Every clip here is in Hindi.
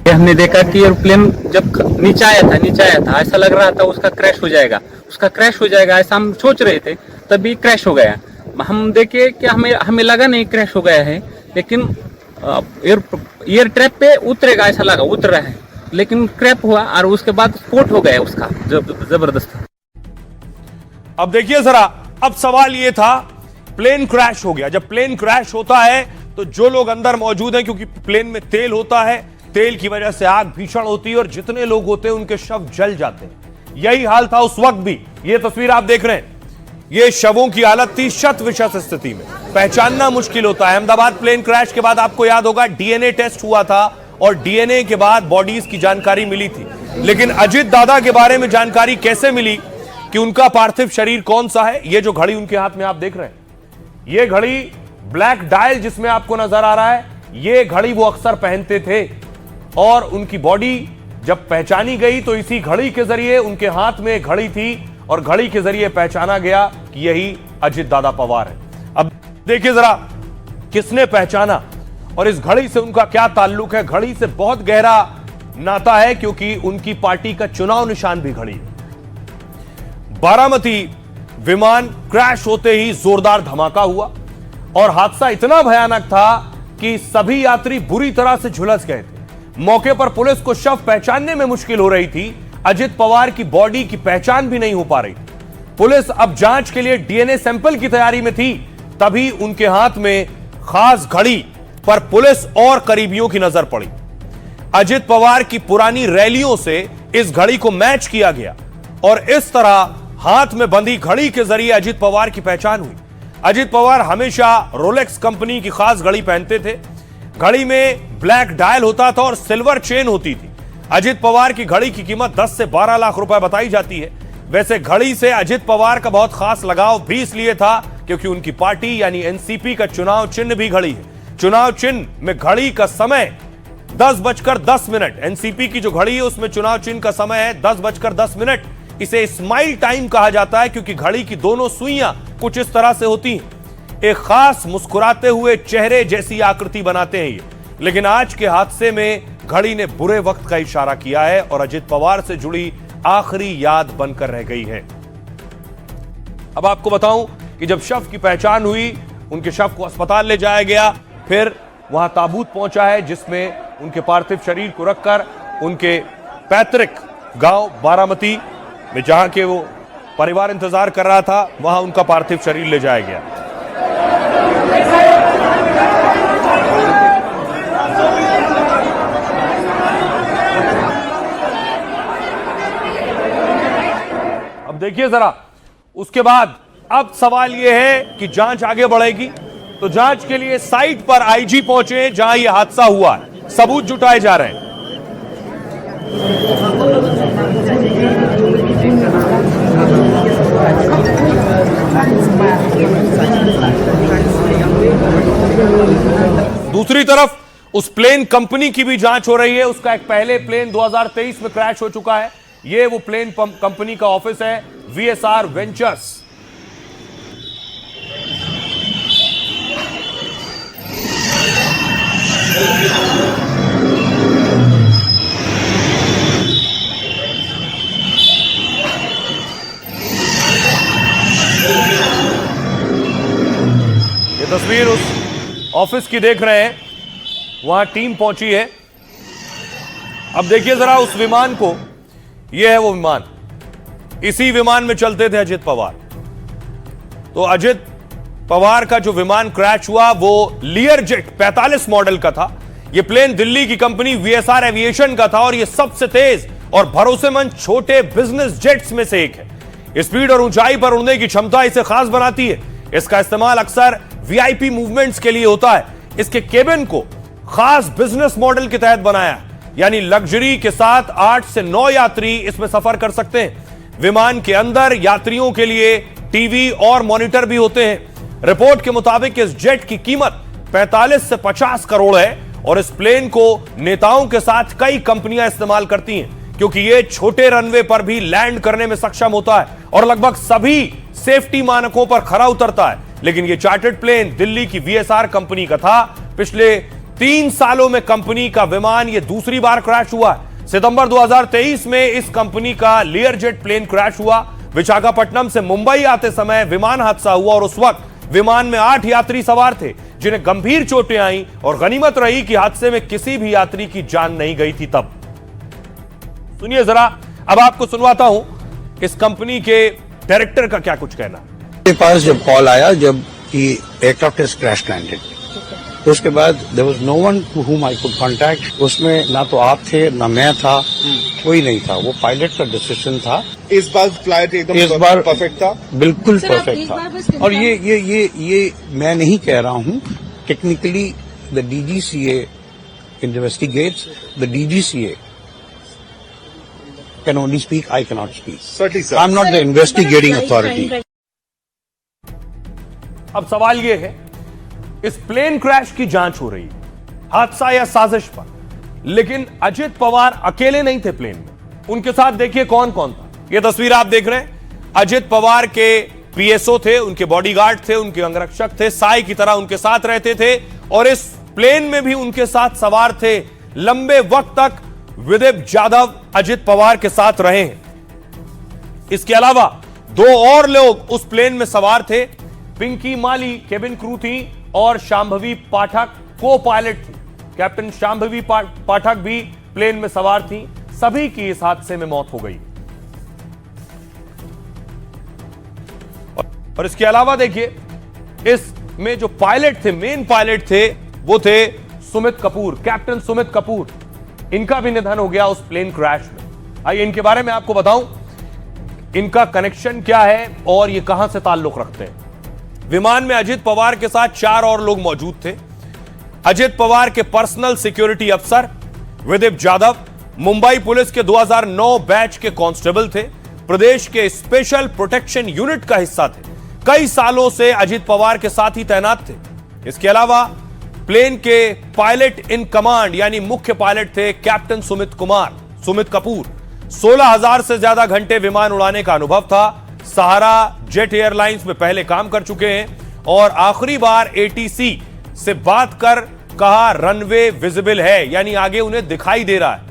फिर हमने देखा कि एयरप्लेन जब नीचे आया था ऐसा लग रहा था उसका क्रैश हो जाएगा ऐसा हम सोच रहे थे, तभी क्रैश हो गया। हम देखे कि हमें लगा नहीं क्रैश हो गया है, लेकिन एयर ट्रैप पे उतरेगा ऐसा लगा, उतर रहा है, लेकिन क्रैप हुआ और उसके बाद स्फोट हो गया उसका जबरदस्त। अब देखिए जरा, अब सवाल यह था, प्लेन क्रैश हो गया। जब प्लेन क्रैश होता है तो जो लोग अंदर मौजूद हैं, क्योंकि प्लेन में तेल होता है, तेल की वजह से आग भीषण होती है और जितने लोग होते हैं उनके शव जल जाते हैं। यही हाल था उस वक्त भी। ये तस्वीर आप देख रहे हैं, ये शवों की हालत थी शत विशत स्थिति में, पहचानना मुश्किल होता है। अहमदाबाद प्लेन क्रैश के बाद आपको याद होगा डीएनए टेस्ट हुआ था और डीएनए के बाद बॉडीज की जानकारी मिली थी। लेकिन अजित दादा के बारे में जानकारी कैसे मिली कि उनका पार्थिव शरीर कौन सा है? ये जो घड़ी उनके हाथ में आप देख रहे हैं, ये घड़ी ब्लैक डायल जिसमें आपको नजर आ रहा है, ये घड़ी वो अक्सर पहनते थे और उनकी बॉडी जब पहचानी गई तो इसी घड़ी के जरिए, उनके हाथ में घड़ी थी और घड़ी के जरिए पहचाना गया कि यही अजित दादा पवार है। अब देखिए जरा किसने पहचाना और इस घड़ी से उनका क्या ताल्लुक है। घड़ी से बहुत गहरा नाता है क्योंकि उनकी पार्टी का चुनाव निशान भी घड़ी है। बारामती विमान क्रैश होते ही जोरदार धमाका हुआ और हादसा इतना भयानक था कि सभी यात्री बुरी तरह से झुलस गए थे। मौके पर पुलिस को शव पहचानने में मुश्किल हो रही थी। अजित पवार की बॉडी की पहचान भी नहीं हो पा रही थी। पुलिस अब जांच के लिए डीएनए सैंपल की तैयारी में थी, तभी उनके हाथ में खास घड़ी पर पुलिस और करीबियों की नजर पड़ी। अजित पवार की पुरानी रैलियों से इस घड़ी को मैच किया गया और इस तरह हाथ में बंधी घड़ी के जरिए अजित पवार की पहचान हुई। अजित पवार हमेशा रोलेक्स कंपनी की खास घड़ी पहनते थे। घड़ी में ब्लैक डायल होता था और सिल्वर चेन होती थी। अजित पवार की घड़ी की कीमत 10 से 12 लाख रुपए बताई जाती है। वैसे घड़ी से अजित पवार का बहुत खास लगाव भी इसलिए था क्योंकि उनकी पार्टी यानी एनसीपी का चुनाव चिन्ह भी घड़ी है। चुनाव चिन्ह में घड़ी का समय 10:10। एनसीपी की जो घड़ी है उसमें चुनाव चिन्ह का समय है 10:10। इसे स्माइल टाइम कहा जाता है क्योंकि घड़ी की दोनों सुइयां कुछ इस तरह से होती हैं, एक खास मुस्कुराते हुए चेहरे जैसी आकृति बनाते हैं ये। लेकिन आज के हादसे में घड़ी ने बुरे वक्त का इशारा किया है और अजित पवार से जुड़ी आखिरी याद बनकर रह गई है। अब आपको बताऊं कि जब शव की पहचान हुई, उनके शव को अस्पताल ले जाया गया, फिर वहां ताबूत पहुंचा है जिसमें उनके पार्थिव शरीर को रखकर उनके पैतृक गांव बारामती में, जहां के वो परिवार इंतजार कर रहा था, वहां उनका पार्थिव शरीर ले जाया गया। अब देखिए जरा, उसके बाद अब सवाल यह है कि जांच आगे बढ़ेगी। तो जांच के लिए साइट पर आईजी पहुंचे जहां यह हादसा हुआ है, सबूत जुटाए जा रहे हैं। दूसरी तरफ उस प्लेन कंपनी की भी जांच हो रही है। उसका एक पहले प्लेन 2023 में क्रैश हो चुका है। यह वो प्लेन कंपनी का ऑफिस है, वीएसआर वेंचर्स। ये तस्वीर उस ऑफिस की देख रहे हैं, वहां टीम पहुंची है। अब देखिए जरा उस विमान को, यह है वो विमान, इसी विमान में चलते थे अजित पवार। तो अजित पवार का जो विमान क्रैश हुआ वो लियर जेट 45 मॉडल का था। यह प्लेन दिल्ली की कंपनी वीएसआर एविएशन का था और यह सबसे तेज और भरोसेमंद छोटे बिजनेस जेट्स में से एक है। स्पीड और ऊंचाई पर उड़ने की क्षमता इसे खास बनाती है। इसका इस्तेमाल अक्सर वीआईपी मूवमेंट्स के लिए होता है। इसके केबिन को खास बिजनेस मॉडल के तहत बनाया है, यानी लग्जरी के साथ 8 से 9 यात्री इसमें सफर कर सकते हैं। विमान के अंदर यात्रियों के लिए टीवी और मॉनिटर भी होते हैं। रिपोर्ट के मुताबिक इस जेट की कीमत 45 से 50 करोड़ है और इस प्लेन को नेताओं के साथ कई कंपनियां इस्तेमाल करती हैं क्योंकि यह छोटे रनवे पर भी लैंड करने में सक्षम होता है और लगभग सभी सेफ्टी मानकों पर खरा उतरता है। लेकिन यह चार्टर्ड प्लेन दिल्ली की वीएसआर कंपनी का था। पिछले 3 सालों में कंपनी का विमान ये दूसरी बार क्रैश हुआ है। सितंबर 2023 में इस कंपनी का लियरजेट प्लेन क्रैश हुआ। विशाखापट्टनम से मुंबई आते समय विमान हादसा हुआ और उस वक्त विमान में 8 यात्री सवार थे जिन्हें गंभीर चोटें आई और गनीमत रही कि हादसे में किसी भी यात्री की जान नहीं गई थी। तब सुनिए जरा, अब आपको सुनवाता हूं इस कंपनी के डायरेक्टर का क्या कुछ कहना। मेरे पास जब कॉल आया जब कि एयरक्राफ्ट इज क्रैश लैंडेड, तो उसके बाद there was no one to whom I could contact. उसमें ना तो आप थे ना मैं था, कोई नहीं था। वो पायलट का डिसीजन था। इस बार फ्लाइट एकदम परफेक्ट था, बिल्कुल परफेक्ट था। और ये मैं नहीं कह रहा हूँ, technically the DGCA investigates, the DGCA can only speak, I cannot speak. Certainly, sir. I'm not the investigating authority. अब सवाल यह है, इस प्लेन क्रैश की जांच हो रही है, हादसा या साजिश पर, लेकिन अजित पवार अकेले नहीं थे प्लेन में। उनके साथ देखिए कौन कौन था। यह तस्वीर आप देख रहे हैं, अजित पवार के पीएसओ थे, उनके बॉडीगार्ड थे, उनके अंगरक्षक थे, साई की तरह उनके साथ रहते थे और इस प्लेन में भी उनके साथ सवार थे। लंबे वक्त तक विदित जाधव अजित पवार के साथ रहे हैं। इसके अलावा 2 और लोग उस प्लेन में सवार थे। पिंकी माली केबिन क्रू थी और शांभवी पाठक को पायलट थी। कैप्टन शांभवी पाठक भी प्लेन में सवार थी। सभी की इस हादसे में मौत हो गई। और इसके अलावा देखिए, इसमें जो पायलट थे, मेन पायलट थे, वो थे सुमित कपूर, कैप्टन सुमित कपूर। इनका भी निधन हो गया उस प्लेन क्रैश में। आइए इनके बारे में आपको बताऊं, इनका कनेक्शन क्या है और ये कहां से ताल्लुक रखते हैं। विमान में अजित पवार के साथ 4 और लोग मौजूद थे। अजित पवार के पर्सनल सिक्योरिटी अफसर विदित जाधव मुंबई पुलिस के 2009 बैच के कांस्टेबल थे। प्रदेश के स्पेशल प्रोटेक्शन यूनिट का हिस्सा थे। कई सालों से अजित पवार के साथ ही तैनात थे। इसके अलावा प्लेन के पायलट इन कमांड यानी मुख्य पायलट थे कैप्टन सुमित कपूर। 16,000 से ज्यादा घंटे विमान उड़ाने का अनुभव था। सहारा जेट एयरलाइंस में पहले काम कर चुके हैं और आखिरी बार एटीसी से बात कर कहा रनवे विजिबल है, यानी आगे उन्हें दिखाई दे रहा है।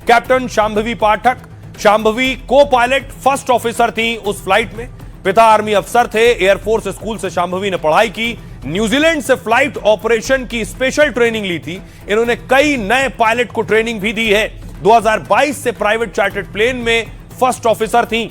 कैप्टन शांभवी पाठक, शांभवी को पायलट फर्स्ट ऑफिसर थी उस फ्लाइट में। पिता आर्मी अफसर थे। एयरफोर्स स्कूल से शांभवी ने पढ़ाई की। न्यूजीलैंड से फ्लाइट ऑपरेशन की स्पेशल ट्रेनिंग ली थी। इन्होंने कई नए पायलट को ट्रेनिंग भी दी है। 2022 से प्राइवेट चार्टर्ड प्लेन में फर्स्ट ऑफिसर थी।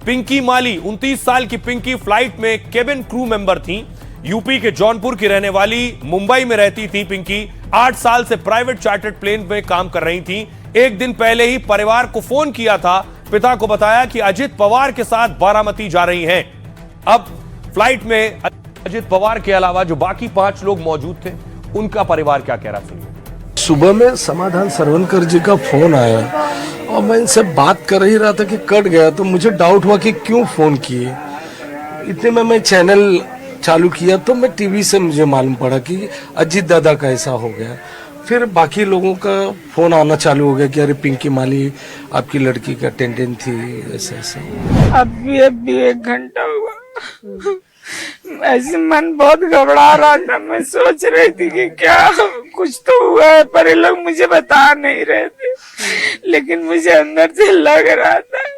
पिंकी माली 29 साल की पिंकी फ्लाइट में केबिन क्रू मेंबर थी। यूपी के जौनपुर की रहने वाली, मुंबई में रहती थी पिंकी। 8 साल से प्राइवेट चार्टर्ड प्लेन में काम कर रही थी। एक दिन पहले ही परिवार को फोन किया था। पिता को बताया कि अजित पवार के साथ बारामती जा रही हैं। अब फ्लाइट में अजित पवार के अलावा जो बाकी 5 लोग मौजूद थे, उनका परिवार क्या कह रहा सुनिए। सुबह में समाधान सरवनकर जी का फोन आया और मैं इनसे बात कर ही रहा था कि कट गया, तो मुझे डाउट हुआ कि क्यों फोन किए। इतने में मैं चैनल चालू किया तो मैं टीवी से मुझे मालूम पड़ा कि अजित दादा का ऐसा हो गया। फिर बाकी लोगों का फोन आना चालू हो गया कि अरे पिंकी माली आपकी लड़की का अटेंडेंट थी, ऐसा ऐसा। अभी 1 घंटा हुआ। ऐसे मन बहुत घबरा रहा था। मैं सोच रही थी कि क्या कुछ तो हुआ है, पर ये लोग मुझे बता नहीं रहे थे, लेकिन मुझे अंदर से लग रहा था।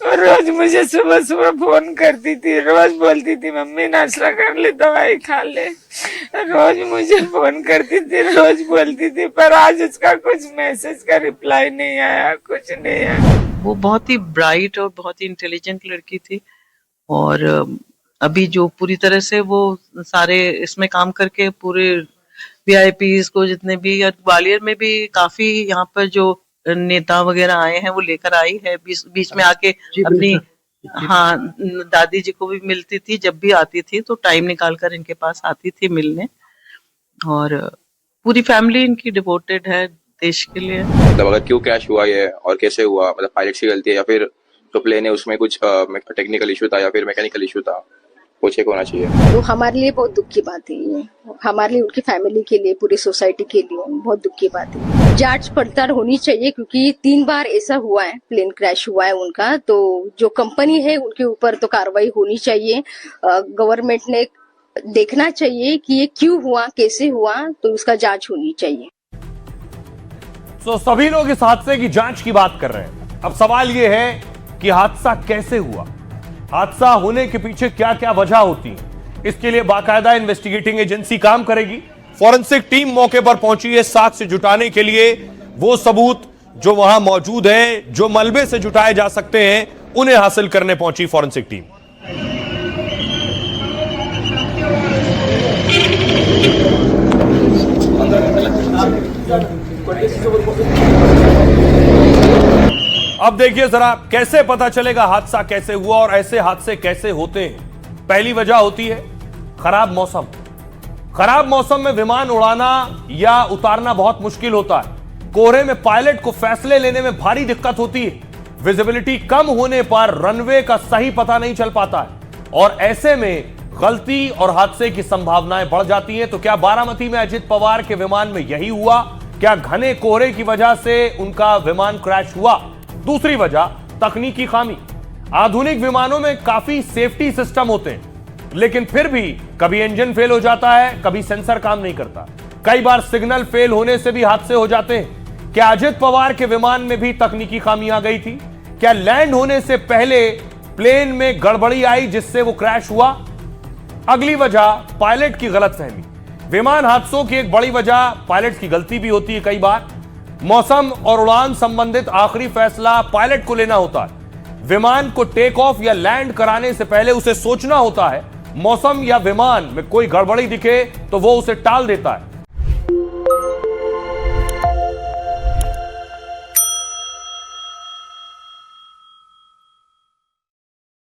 और रोज मुझे सुबह सुबह फोन करती थी, रोज बोलती थी मम्मी नाश्ता कर ले, दवाई खा ले। रोज मुझे फोन करती थी, रोज बोलती थी, पर आज उसका कुछ मैसेज का रिप्लाई नहीं आया, कुछ नहीं आया। वो बहुत ही ब्राइट और बहुत ही इंटेलिजेंट लड़की थी और अभी जो पूरी तरह से वो सारे इसमें काम करके पूरे वीआईपीज को जितने भी, ग्वालियर में भी काफी यहाँ पर जो नेता वगैरह आए हैं वो लेकर आई है। बीच में आके अपनी दादी जी को भी मिलती थी। जब भी आती थी तो टाइम निकाल कर इनके पास आती थी मिलने। और पूरी फैमिली इनकी डिवोटेड है देश के लिए। मतलब अगर क्यों क्रैश हुआ ये और कैसे हुआ, मतलब पायलट की गलती है या फिर जो प्लेन है उसमें कुछ टेक्निकल इशू था या फिर मैकेनिकल इशू था, वो चेक होना चाहिए। तो हमारे लिए बहुत दुख की बात है ये, हमारे लिए, उनकी फैमिली के लिए, पूरी सोसाइटी के लिए बहुत दुख की बात है। जांच पड़ताल होनी चाहिए क्योंकि 3 बार ऐसा हुआ है, प्लेन क्रैश हुआ है उनका। तो जो कंपनी है उनके ऊपर तो कार्रवाई होनी चाहिए। गवर्नमेंट ने देखना चाहिए कि ये क्यों हुआ, कैसे हुआ, तो उसका जांच होनी चाहिए। तो सभी लोग इस हादसे की जांच की बात कर रहे हैं। अब सवाल यह है कि हादसा कैसे हुआ, हादसा होने के पीछे क्या क्या वजह होती है। इसके लिए बाकायदा इन्वेस्टिगेटिंग एजेंसी काम करेगी। फॉरेंसिक टीम मौके पर पहुंची है साक्ष्य जुटाने के लिए। वो सबूत जो वहां मौजूद हैं, जो मलबे से जुटाए जा सकते हैं, उन्हें हासिल करने पहुंची फॉरेंसिक टीम। अब देखिए जरा कैसे पता चलेगा हादसा कैसे हुआ और ऐसे हादसे कैसे होते हैं। पहली वजह होती है खराब मौसम। खराब मौसम में विमान उड़ाना या उतारना बहुत मुश्किल होता है। कोहरे में पायलट को फैसले लेने में भारी दिक्कत होती है। विजिबिलिटी कम होने पर रनवे का सही पता नहीं चल पाता है और ऐसे में गलती और हादसे की संभावनाएं बढ़ जाती हैं। तो क्या बारामती में अजित पवार के विमान में यही हुआ? क्या घने कोहरे की वजह से उनका विमान क्रैश हुआ? दूसरी वजह तकनीकी खामी। आधुनिक विमानों में काफी सेफ्टी सिस्टम होते हैं, लेकिन फिर भी कभी इंजन फेल हो जाता है, कभी सेंसर काम नहीं करता, कई बार सिग्नल फेल होने से भी हादसे हो जाते हैं। क्या अजित पवार के विमान में भी तकनीकी खामी आ गई थी? क्या लैंड होने से पहले प्लेन में गड़बड़ी आई जिससे वो क्रैश हुआ? अगली वजह पायलट की गलतफहमी। विमान हादसों की एक बड़ी वजह पायलट की गलती भी होती है। कई बार मौसम और उड़ान संबंधित आखिरी फैसला पायलट को लेना होता है। विमान को टेक ऑफ या लैंड कराने से पहले उसे सोचना होता है। मौसम या विमान में कोई गड़बड़ी दिखे तो वो उसे टाल देता है।